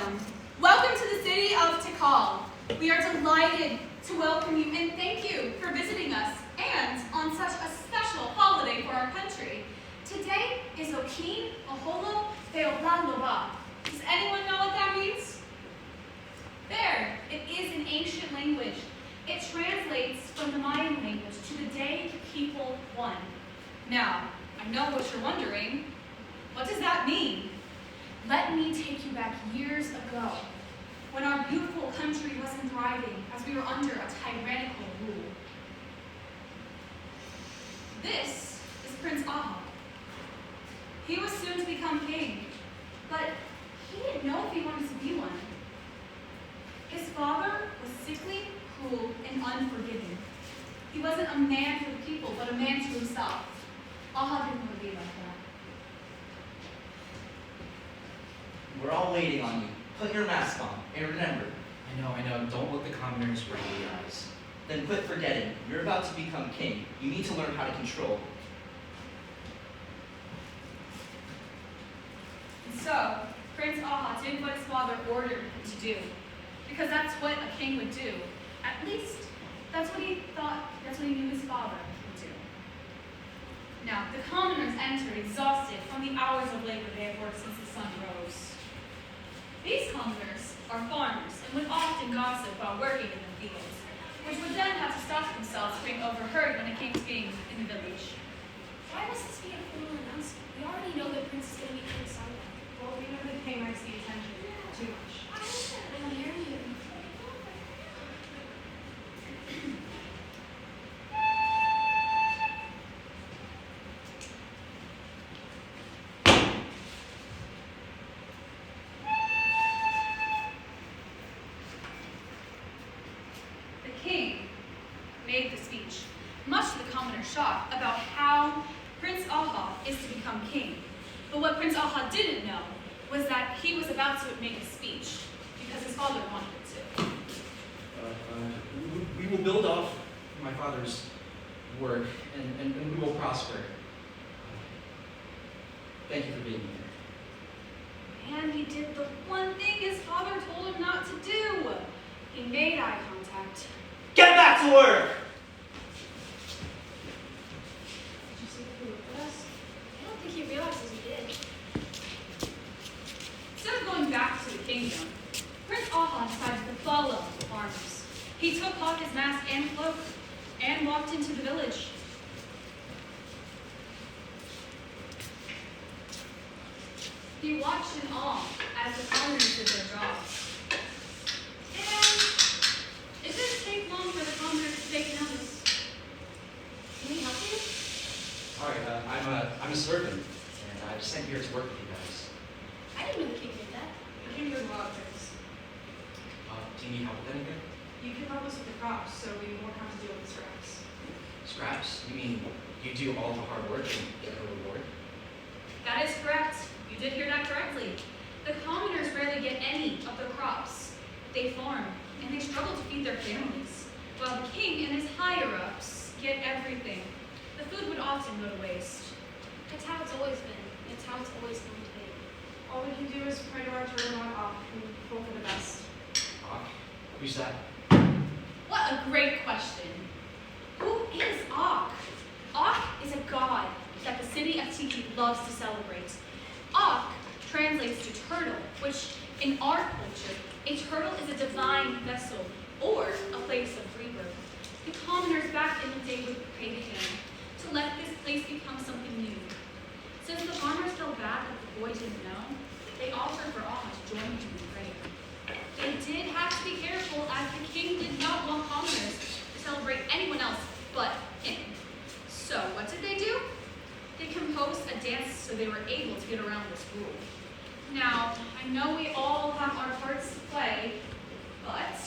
Welcome. Welcome to the city of Tikal. We are delighted to welcome you and thank you for visiting us and on such a special holiday for our country. Today is Okin Oholo Feoplaloba. Does anyone know what that means? There, it is an ancient language. It translates from the Mayan language to the day the people won. Now, I know what you're wondering. What does that mean? Let me take you back years ago, when our beautiful country wasn't thriving as we were under a tyrannical rule. This is Prince Aha. He was soon to become king, but he didn't know if he wanted to be one. His father was sickly, cruel, and unforgiving. He wasn't a man for the people, but a man to himself. Aha didn't want to be like that. We're all waiting on you. Put your mask on, and remember. I know. Don't look the commoners right in the eyes. Then quit forgetting. You're about to become king. You need to learn how to control. And so, Prince Aha did what his father ordered him to do, because that's what a king would do. At least, that's what he knew his father would do. Now, the commoners entered exhausted from the hours of labor they had worked since the sun rose. These commoners are farmers and would often gossip while working in the fields, which would then have to stop themselves from being overheard when it came to being in the village. Why must this be a formal announcement? We already know that Prince is going to be King someday. Well, we know the king likes the attention too much. I don't hear you. The king made the speech, much to the commoner's shock, about how Prince Aha is to become king. But what Prince Aha didn't know was that he was about to make a speech because his father wanted it to. We will build off my father's work, and we will prosper. Thank you for being here. And he did the one thing his father told him not to do. He made eye contact. Get back to work! Did you see that he looked at us? I don't think he realizes he did. Instead of going back to the kingdom, Prince Aha decided to follow the farmers. He took off his mask and cloak and walked into the village. He watched in awe as the commoners did their jobs. And it didn't take long for the commoners to take notice. Can we help you? Sorry, I'm a servant, and I was sent here to work with you guys. I didn't know the king did that. The king does a lot of things. Do you need help with anything? You can help us with the crops, so we won't have to deal with the scraps. Scraps? You mean you do all the hard work and get a reward? That is correct. You did hear that correctly. The commoners rarely get any of the crops they farm, and they struggle to feed their families, while the king and his higher-ups get everything. The food would often go to waste. That's how it's always been. That's how it's always going to be. All we can do is pray to our turn off and hope for the best. Who's that? What a great question. Who is Ak? Ak is a god that the city of Tiki loves to celebrate. Ak translates to turtle, which in our culture, a turtle is a divine vessel or a place of rebirth. The commoners back in the day would pray to him to let this place become something new. Since the farmers felt bad that the boy didn't know, they offered for Aha to join him in prayer. They did have to be careful, as the king did not want commoners to celebrate anyone else but him. So what did they do? They composed a dance so they were able to get around this rule. Now, I know we all have our parts to play, but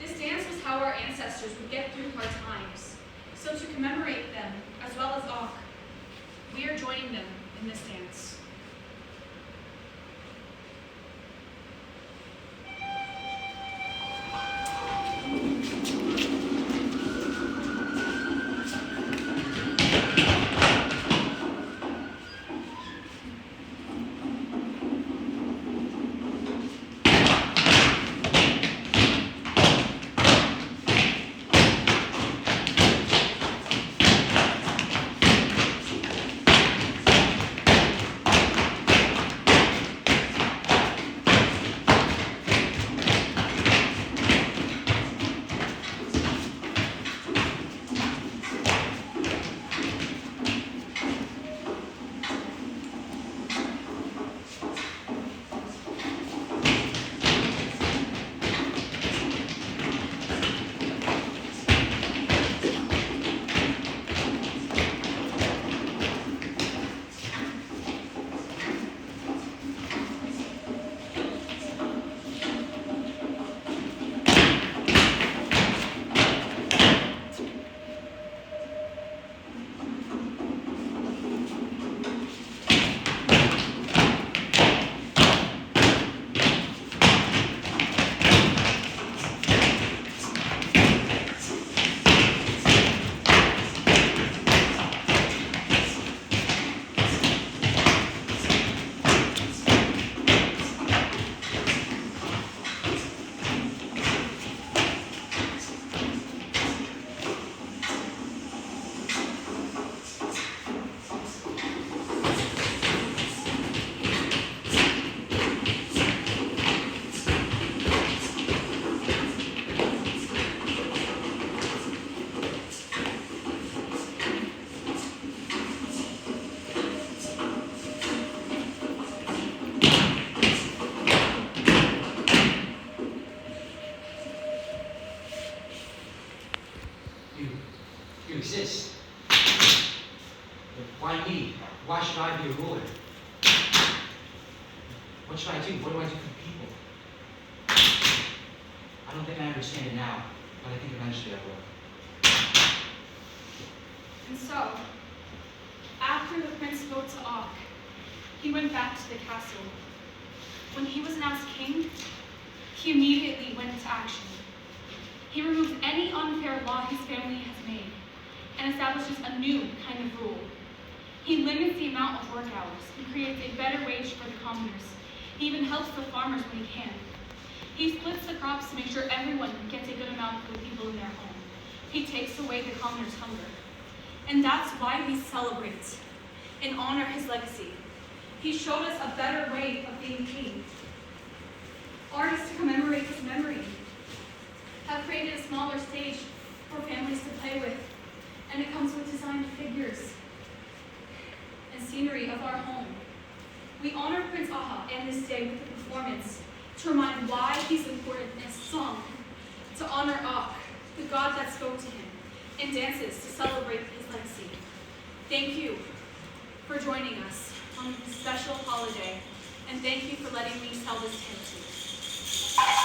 this dance was how our ancestors would get through hard times. So to commemorate them, as well as Ak, we are joining them in this dance. What should I do? What do I do for the people? I don't think I understand it now, but I think eventually I will. And so, after the prince spoke to Og, he went back to the castle. When he was announced king, he immediately went into action. He removes any unfair law his family has made and establishes a new kind of rule. He limits the amount of work hours and creates a better wage for the commoners. He even helps the farmers when he can. He splits the crops to make sure everyone gets a good amount for the people in their home. He takes away the commoners' hunger. And that's why we celebrate and honor his legacy. He showed us a better way of being king. Artists to commemorate his memory have created a smaller stage for families to play with, and it comes with designed figures and scenery of our home. We honor Prince Aha and this day with a performance to remind why he's important, and a song to honor Og, the God that spoke to him, and dances to celebrate his legacy. Thank you for joining us on this special holiday, and thank you for letting me tell this tale to you.